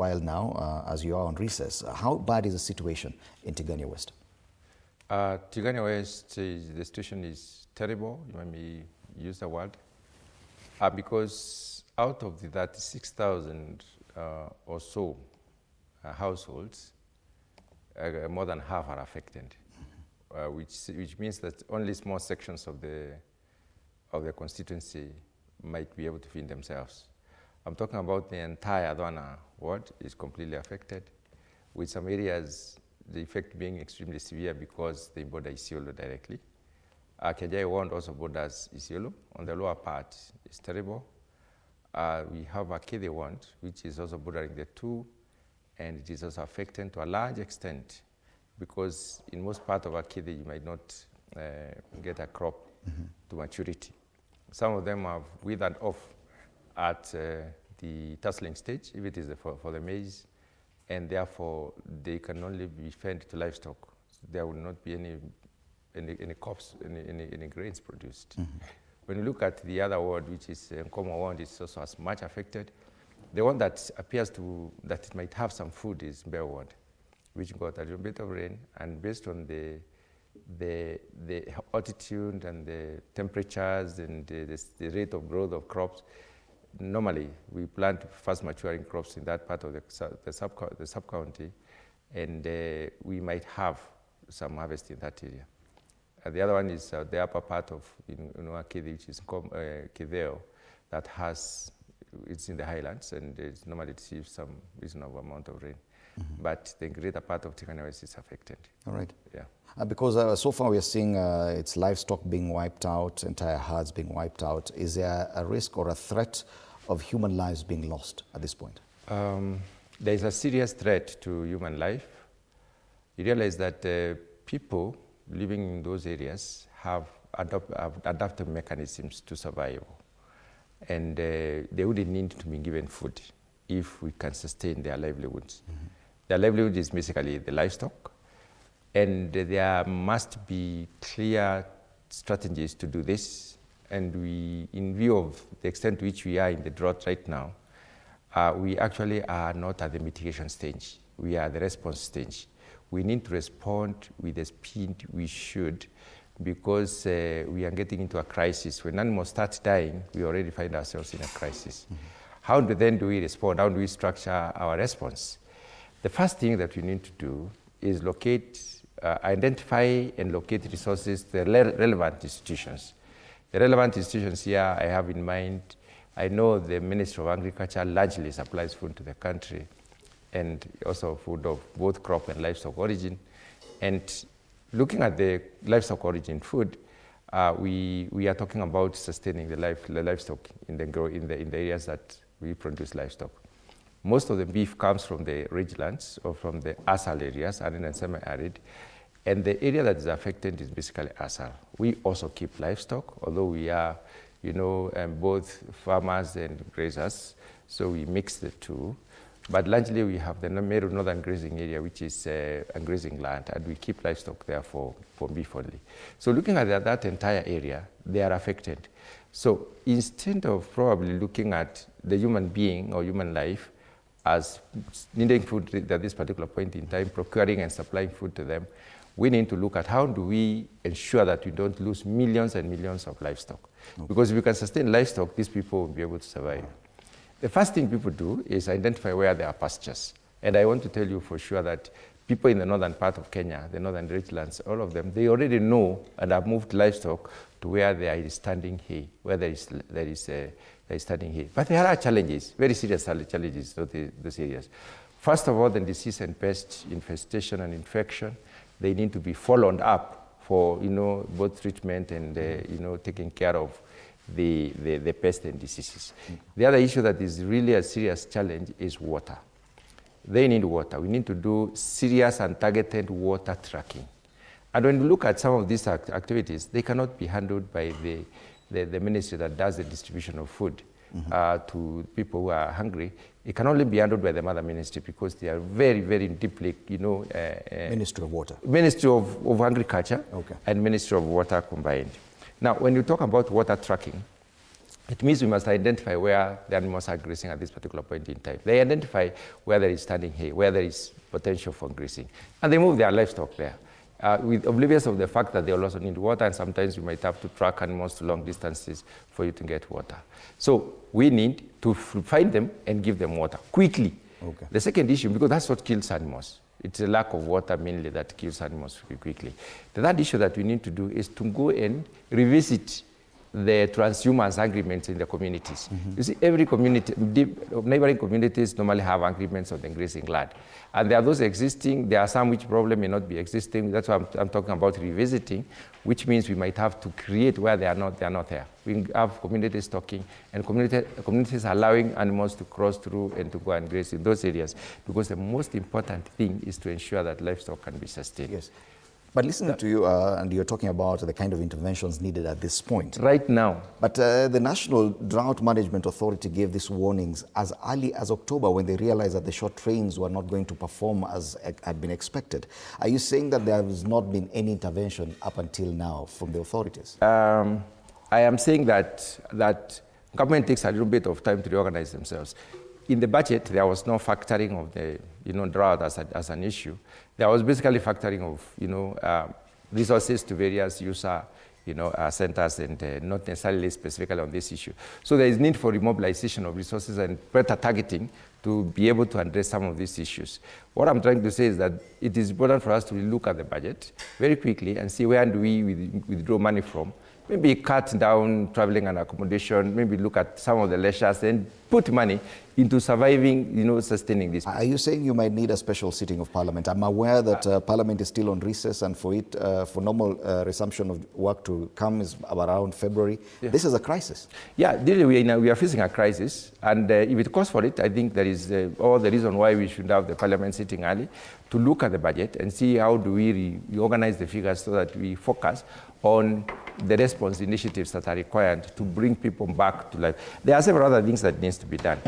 while now, as you are on recess. How bad is the situation in Tigania West? Tigania West, the situation is terrible, you may use the word, because out of the 36,000 or so households, more than half are affected, which means that only small sections of the constituency might be able to feed themselves. I'm talking about the entire Adwana ward is completely affected, with some areas the effect being extremely severe because they border Isiolo directly. Kejai ward also borders Isiolo. On the lower part, it's terrible. We have Akede ward, which is also bordering the two, and it is also affected to a large extent because in most part of Akede you might not get a crop to maturity. Some of them have withered off at the tasseling stage, if it is for the maize, and therefore they can only be fed to livestock. There will not be any crops, any grains produced. When you look at the other ward, which is Nkoma ward, it's also as much affected. The one that appears that it might have some food is Mbeya ward, which got a little bit of rain, and based on the altitude and the temperatures and the rate of growth of crops, normally we plant fast maturing crops in that part of the sub-county, and we might have some harvest in that area. The other one is the upper part of Akede, which is Kideo, that it's in the highlands and it normally receives some reasonable amount of rain. But the greater part of Tigania West is affected. All right. Yeah. Because so far we are seeing its livestock being wiped out, entire herds being wiped out. Is there a risk or a threat of human lives being lost at this point? There is a serious threat to human life. You realize that people living in those areas have adaptive mechanisms to survive. And they wouldn't need to be given food if we can sustain their livelihoods. Their livelihood is basically the livestock, and there must be clear strategies to do this. And in view of the extent to which we are in the drought right now, we actually are not at the mitigation stage. We are at the response stage. We need to respond with the speed we should, because we are getting into a crisis. When animals start dying, we already find ourselves in a crisis. How then do we respond? How do we structure our response? The first thing that we need to do is identify and locate resources, the relevant institutions. The relevant institutions here I have in mind, I know the Ministry of Agriculture largely supplies food to the country, and also food of both crop and livestock origin. And looking at the livestock origin food, we are talking about sustaining the livestock in the areas that we produce livestock. Most of the beef comes from the ridgelands or from the ASAL areas, arid and semi-arid, and the area that is affected is basically ASAL. We also keep livestock, although we are, both farmers and grazers, so we mix the two. But largely we have the Meru northern grazing area, which is a grazing land, and we keep livestock there for beef only. So looking at that entire area, they are affected. So instead of probably looking at the human being or human life as needing food at this particular point in time, procuring and supplying food to them, we need to look at how do we ensure that we don't lose millions and millions of livestock. Because if we can sustain livestock, these people will be able to survive. The first thing people do is identify where there are pastures. And I want to tell you for sure that people in the northern part of Kenya, the northern ridgelands, all of them, they already know and have moved livestock to where there is standing hay, where there is standing hay. But there are challenges, very serious challenges to those areas. First of all, the disease and pest infestation and infection, they need to be followed up for both treatment and taking care of the pest and diseases. The other issue that is really a serious challenge is water. They need water. We need to do serious and targeted water tracking. And when we look at some of these activities, they cannot be handled by the ministry that does the distribution of food to people who are hungry. It can only be handled by the mother ministry because they are very, very deeply, Ministry of Water. Ministry of Agriculture and Ministry of Water combined. Now, when you talk about water tracking, It means we must identify where the animals are grazing at this particular point in time. They identify where there is standing hay, where there is potential for grazing, and they move their livestock there. With oblivious of the fact that they also need water, and sometimes you might have to track animals to long distances for you to get water. So we need to find them and give them water quickly. Okay. The second issue, because that's what kills animals. It's a lack of water mainly that kills animals quickly. The third issue that we need to do is to go and revisit the transhumance agreements in the communities. You see, every community, neighboring communities normally have agreements on the grazing land. And there are those existing, there are some which probably may not be existing. That's why I'm talking about revisiting, which means we might have to create where they are not there. We have communities talking and communities allowing animals to cross through and to go and graze in those areas, because the most important thing is to ensure that livestock can be sustained. Yes. But listening to you, and you're talking about the kind of interventions needed at this point. Right now. But the National Drought Management Authority gave these warnings as early as October when they realized that the short trains were not going to perform as had been expected. Are you saying that there has not been any intervention up until now from the authorities? I am saying that government takes a little bit of time to reorganize themselves. In the budget, there was no factoring of the drought as an issue. There was basically factoring of resources to various user centers and not necessarily specifically on this issue. So there is need for remobilization of resources and better targeting to be able to address some of these issues. What I'm trying to say is that it is important for us to look at the budget very quickly and see where do we withdraw money from. Maybe cut down traveling and accommodation, maybe look at some of the leisures and put money into surviving, sustaining this. Are you saying you might need a special sitting of Parliament? I'm aware that Parliament is still on recess, and for normal resumption of work to come is around February. Yeah. This is a crisis. Yeah, we are facing a crisis, and if it calls for it, I think there is all the reason why we should have the Parliament sitting early to look at the budget and see how do we reorganize the figures so that we focus on the response initiatives that are required to bring people back to life. There are several other things that needs to be done.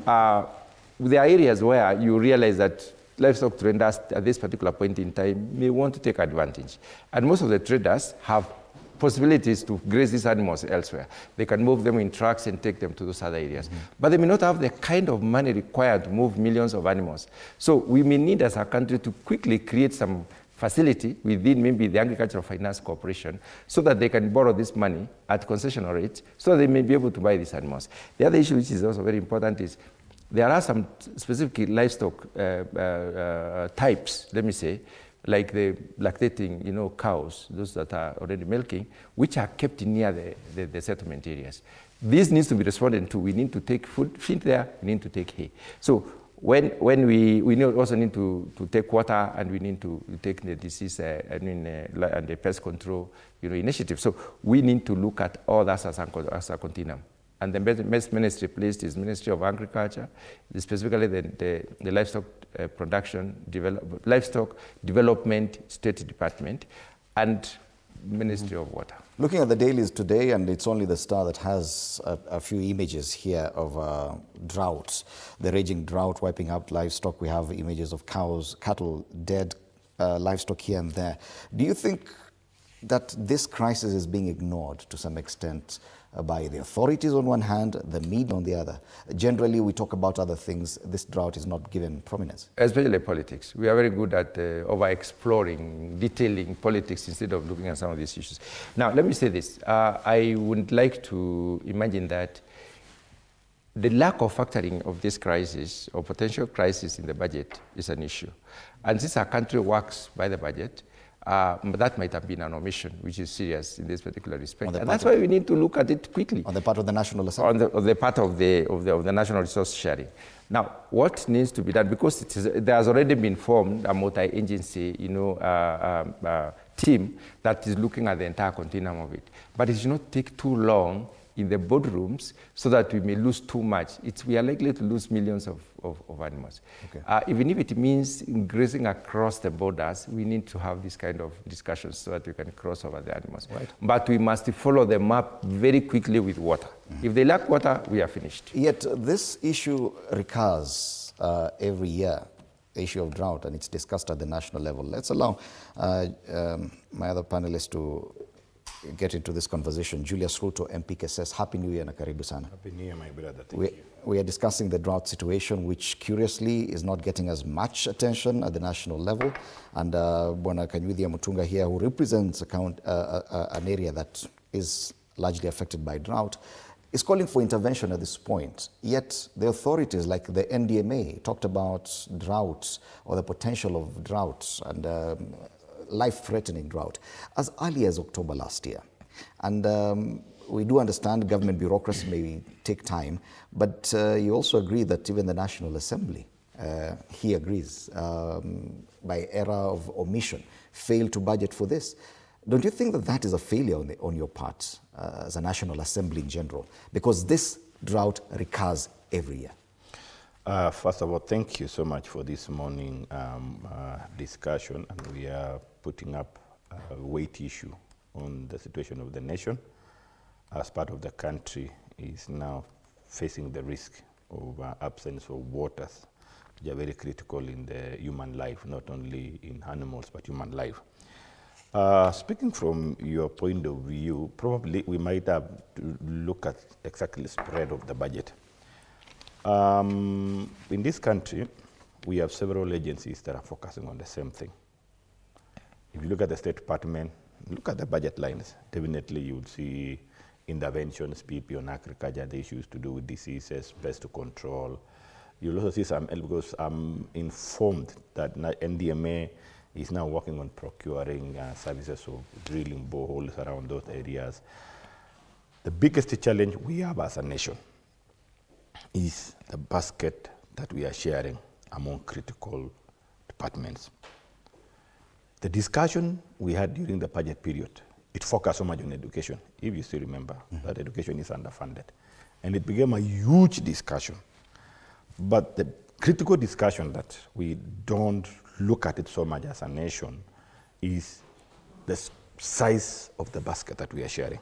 There are areas where you realize that livestock traders at this particular point in time may want to take advantage. And most of the traders have possibilities to graze these animals elsewhere. They can move them in trucks and take them to those other areas. But they may not have the kind of money required to move millions of animals. So we may need as a country to quickly create some facility within maybe the Agricultural Finance Corporation so that they can borrow this money at concessional rates so that they may be able to buy these animals. The other issue which is also very important is there are some specific livestock types, let me say, like the lactating cows, those that are already milking, which are kept near the settlement areas. This needs to be responded to. We need to take feed there, we need to take hay. So when we also need to take water, and we need to take the disease and the pest control initiative. So we need to look at all that as a continuum. And the best ministry placed is Ministry of Agriculture, specifically the Livestock Livestock Development State Department, and Ministry of Water. Looking at the dailies today, and it's only the Star that has a few images here of droughts, the raging drought wiping out livestock. We have images of cows, cattle, dead livestock here and there. Do you think that this crisis is being ignored to some extent by the authorities on one hand, the media on the other? Generally, we talk about other things. This drought is not given prominence. Especially politics. We are very good at over-exploring, detailing politics instead of looking at some of these issues. Now, let me say this. I would like to imagine that the lack of factoring of this crisis or potential crisis in the budget is an issue. And since our country works by the budget, that might have been an omission, which is serious in this particular respect. And that's why we need to look at it quickly. On the part of the National Assembly? On the part of the National Resource Sharing. Now, what needs to be done, because there has already been formed a multi-agency team that is looking at the entire continuum of it. But it should not take too long in the boardrooms so that we may lose too much. We are likely to lose millions of animals. Okay. Even if it means grazing across the borders, we need to have this kind of discussions so that we can cross over the animals. Right. But we must follow them up very quickly with water. Mm-hmm. If they lack water, we are finished. Yet this issue recurs every year, the issue of drought, and it's discussed at the national level. Let's allow my other panelists to get into this conversation. Julius Ruto, MP Keses, Happy New Year na karibu sana. Happy New Year, my brother. Thank you. We are discussing the drought situation, which curiously is not getting as much attention at the national level. And Bwana Kanyuthia Mutunga here, who represents an area that is largely affected by drought, is calling for intervention at this point. Yet the authorities like the NDMA talked about droughts or the potential of droughts and life-threatening drought as early as October last year. And we do understand government bureaucracy may take time, but you also agree that even the National Assembly, he agrees, by error of omission, failed to budget for this. Don't you think that that is a failure on your part as a National Assembly in general? Because this drought recurs every year. First of all, thank you so much for this morning discussion. And we are putting up a weight issue on the situation of the nation as part of the country is now facing the risk of absence of waters, which are very critical in the human life, not only in animals, but human life. Speaking from your point of view, probably we might have to look at exactly the spread of the budget. In this country, we have several agencies that are focusing on the same thing. If you look at the State Department, look at the budget lines, definitely you will see interventions, PP on agriculture, the issues to do with diseases, pest to control. You'll also see some, because I'm informed that NDMA is now working on procuring services of drilling boreholes around those areas. The biggest challenge we have as a nation is the basket that we are sharing among critical departments. The discussion we had during the budget period, it focused so much on education. If you still remember, that education is underfunded. And it became a huge discussion. But the critical discussion that we don't look at it so much as a nation is the size of the basket that we are sharing.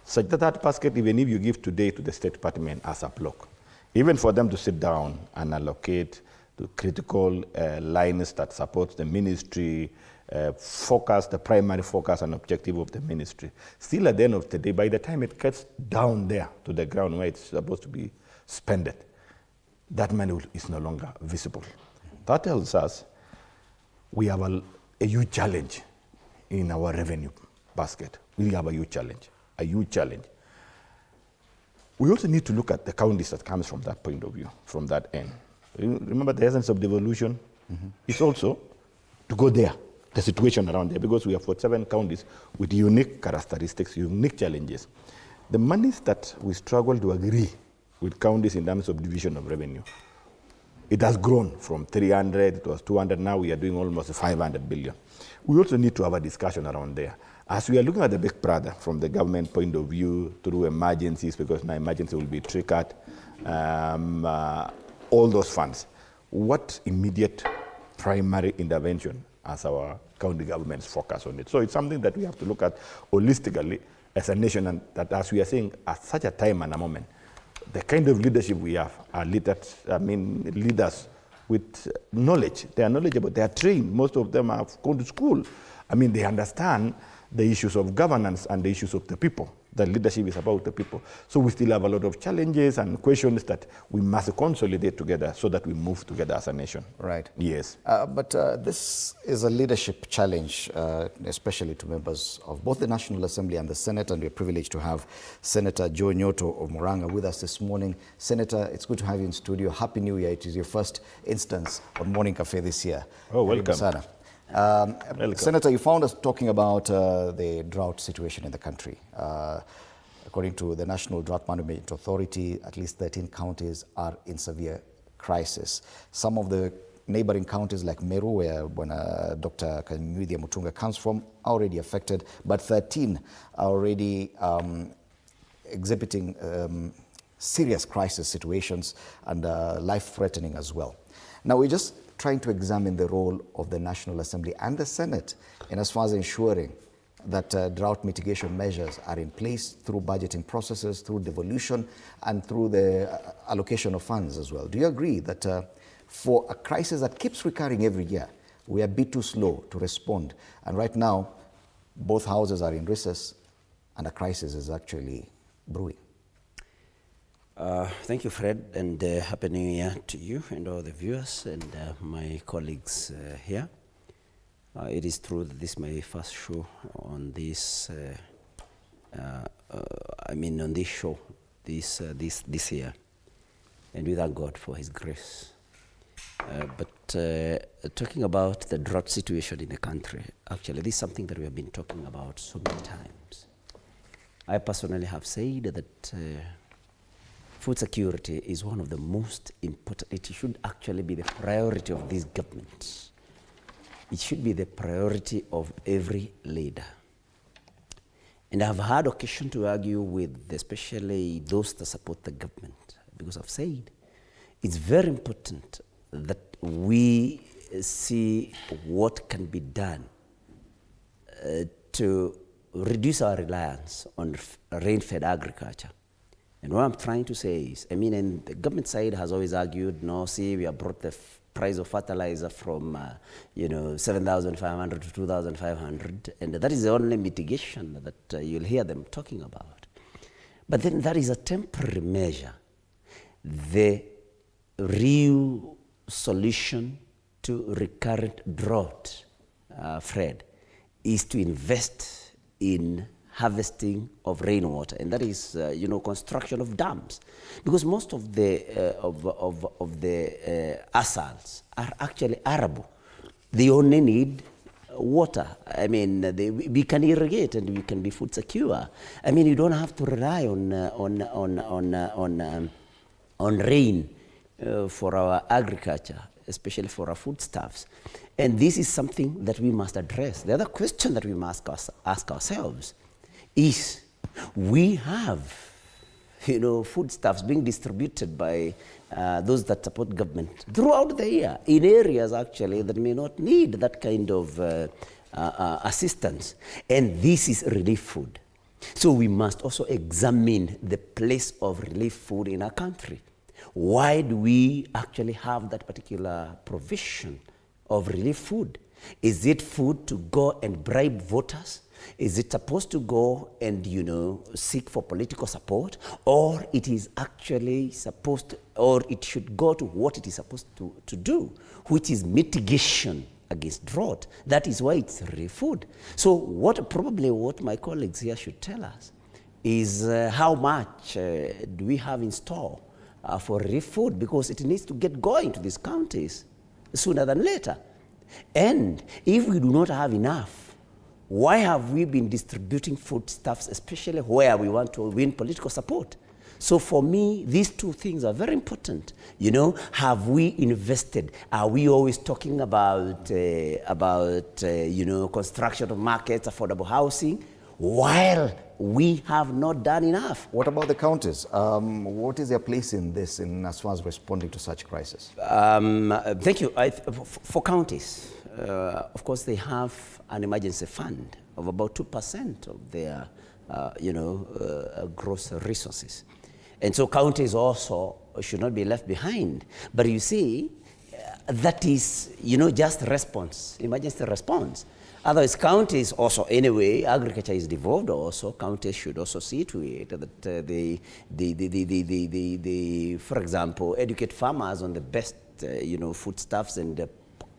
Such that basket, even if you give today to the State Department as a block, even for them to sit down and allocate the critical lines that support the ministry, focus, the primary focus and objective of the ministry, still at the end of the day, by the time it gets down there to the ground where it's supposed to be spent, that money is no longer visible. That tells us we have a huge challenge in our revenue basket. We have a huge challenge, a huge challenge. We also need to look at the counties that comes from that point of view, from that end. Remember the essence of devolution? It's also to go there, the situation around there, because we have 47 counties with unique characteristics, unique challenges. The monies that we struggle to agree with counties in terms of division of revenue, it has grown from 300, it was 200, now we are doing almost 500 billion. We also need to have a discussion around there. As we are looking at the big brother from the government point of view through emergencies, because now emergency will be triggered, all those funds, what immediate primary intervention as our county governments focus on it? So it's something that we have to look at holistically as a nation, and that as we are saying, at such a time and a moment, the kind of leadership we have are leaders with knowledge. They are knowledgeable, they are trained. Most of them have gone to school. They understand the issues of governance and the issues of the people. The leadership is about the people. So we still have a lot of challenges and questions that we must consolidate together so that we move together as a nation. Right. Yes. But this is a leadership challenge, especially to members of both the National Assembly and the Senate, and we're privileged to have Senator Joe Nyoto of Murang'a with us this morning. Senator, it's good to have you in studio. Happy New Year. It is your first instance on Morning Cafe this year. Oh, welcome. Senator, you found us talking about the drought situation in the country. According to the National Drought Management Authority, at least 13 counties are in severe crisis. Some of the neighboring counties like Meru, where Dr. Kanyuthia Mutunga comes from, are already affected, but 13 are already exhibiting serious crisis situations and life-threatening as well. Now, we're just trying to examine the role of the National Assembly and the Senate in as far as ensuring that drought mitigation measures are in place through budgeting processes, through devolution, and through the allocation of funds as well. Do you agree that for a crisis that keeps recurring every year, we are a bit too slow to respond? And right now, both houses are in recess. and a crisis is actually brewing? Thank you, Fred, and Happy New Year to you and all the viewers and my colleagues here. It is true that this is my first show on this, on this show this year, and we thank God for His grace. But talking about the drought situation in the country, actually, this is something that we have been talking about so many times. I personally have said that food security is one of the most important. It should actually be the priority of this government. It should be the priority of every leader. And I've had occasion to argue with especially those that support the government, because I've said it's very important that we see what can be done to reduce our reliance on rain-fed agriculture. And what I'm trying to say is, and the government side has always argued, no, see, we have brought the price of fertilizer from, 7,500 to 2,500, and that is the only mitigation that you'll hear them talking about. But then that is a temporary measure. The real solution to recurrent drought, Fred, is to invest in harvesting of rainwater, and that is, construction of dams, because most of the asals are actually arable. They only need water. We can irrigate and we can be food secure. You don't have to rely on rain for our agriculture, especially for our foodstuffs. And this is something that we must address. The other question that we must ask ourselves is, we have, foodstuffs being distributed by those that support government throughout the year in areas actually that may not need that kind of assistance. And this is relief food. So we must also examine the place of relief food in our country. Why do we actually have that particular provision of relief food? Is it food to go and bribe voters? Is it supposed to go and, seek for political support? Or it is actually supposed to, or it should go to what it is supposed to do, which is mitigation against drought. That is why it's relief food. So what my colleagues here should tell us is how much do we have in store for relief food, because it needs to get going to these counties sooner than later. And if we do not have enough, why have we been distributing foodstuffs, especially where we want to win political support? So for me, these two things are very important. Have we invested? Are we always talking about construction of markets, affordable housing, while we have not done enough? What about the counties? What is their place in this, as far as responding to such crisis? Thank you. For counties, of course, they have an emergency fund of about 2% of their, gross resources. And so counties also should not be left behind. But you see, that is, just response, emergency response. Otherwise, counties also, anyway, agriculture is devolved also. Counties should also see to it that they, for example, educate farmers on the best, foodstuffs and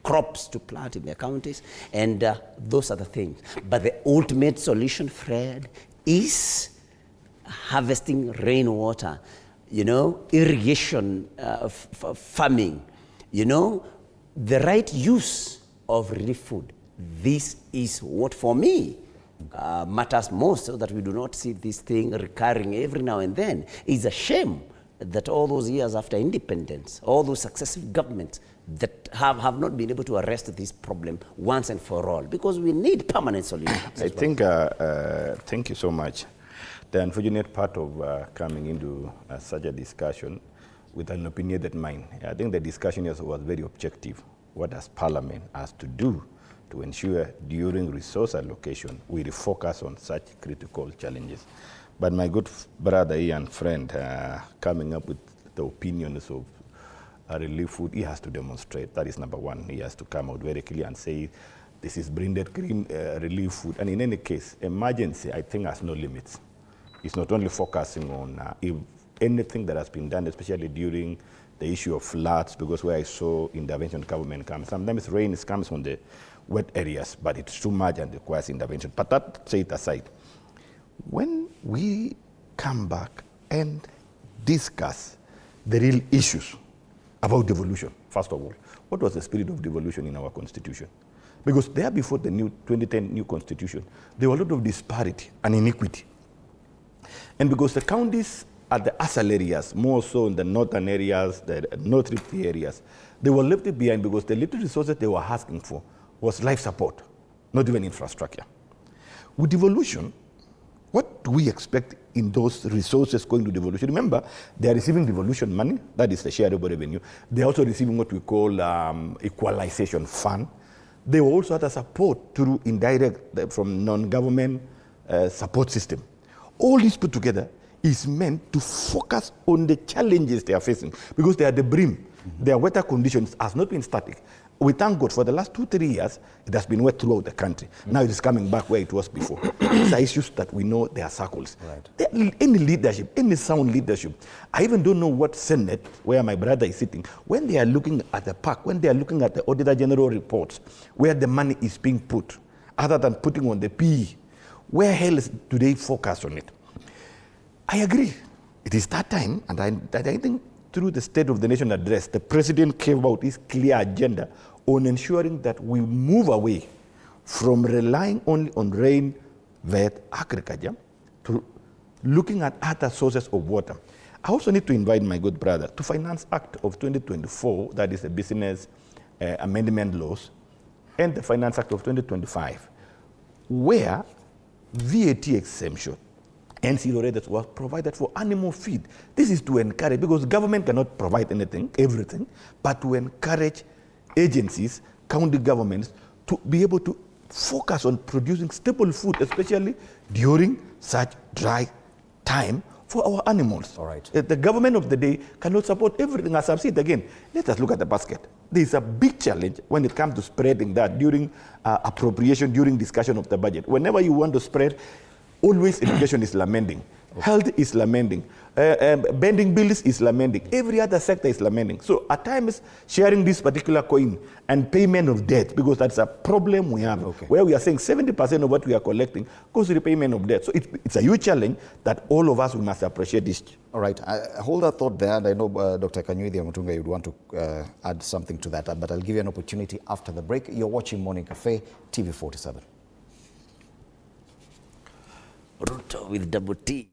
crops to plant in their counties, and those are the things. But the ultimate solution, Fred, is harvesting rainwater, irrigation, farming, the right use of relief food. This is what, for me, matters most, so that we do not see this thing recurring every now and then. It's a shame that all those years after independence, all those successive governments that have not been able to arrest this problem once and for all, because we need permanent solutions. I think, thank you so much. The unfortunate part of coming into such a discussion with an opinionated mind, I think the discussion was very objective. What does Parliament has to do to ensure during resource allocation we refocus on such critical challenges? But my good brother and friend, coming up with the opinions of relief food, he has to demonstrate. That is number one. He has to come out very clear and say, this is branded green relief food. And in any case, emergency, I think, has no limits. It's not only focusing on if anything that has been done, especially during the issue of floods, because where I saw intervention government comes. Sometimes rain comes on the wet areas, but it's too much and requires intervention. But that set aside, when we come back and discuss the real issues about devolution, first of all, what was the spirit of devolution in our constitution? Because there before the new 2010 new constitution, there were a lot of disparity and inequity. And because the counties at the asal areas, more so in the northern areas, the North Rift areas, they were left behind because the little resources they were asking for was life support, not even infrastructure. With devolution, what do we expect in those resources going to devolution? Remember, they are receiving devolution money, that is the shareable revenue. They are also receiving what we call equalization fund. They also had a support through indirect from non-government support system. All this put together is meant to focus on the challenges they are facing because they are the brim. Mm-hmm. Their weather conditions has not been static. We thank God for the last 2-3 years, it has been wet throughout the country. Mm-hmm. Now it is coming back where it was before. These are issues that we know they are circles. Right. Any leadership, any sound leadership, I even don't know what Senate, where my brother is sitting, when they are looking at the park, when they are looking at the Auditor General reports, where the money is being put, other than putting on the PE, where hell do they focus on it? I agree. It is that time, and I think through the State of the Nation address, the President came out his clear agenda on ensuring that we move away from relying only on rain-fed agriculture to looking at other sources of water. I also need to invite my good brother to Finance Act of 2024, that is the business amendment laws, and the Finance Act of 2025, where VAT exemption and zero rates was provided for animal feed. This is to encourage, because government cannot provide everything, but to encourage agencies, county governments, to be able to focus on producing staple food, especially during such dry time for our animals. All right. The government of the day cannot support everything. As I've said again, let us look at the basket. There is a big challenge when it comes to spreading that during appropriation, during discussion of the budget. Whenever you want to spread, always education is lamenting, health is lamenting, bending bills is lamenting, every other sector is lamenting. So at times, sharing this particular coin and payment of debt, because that's a problem we have, where we are saying 70% of what we are collecting goes to the payment of debt. So it's a huge challenge that all of us, we must appreciate this. All right, I hold that thought there, and I know Dr. Kanyuithi Mutunga, you'd want to add something to that, but I'll give you an opportunity after the break. You're watching Morning Cafe, TV 47. Ruto with double T.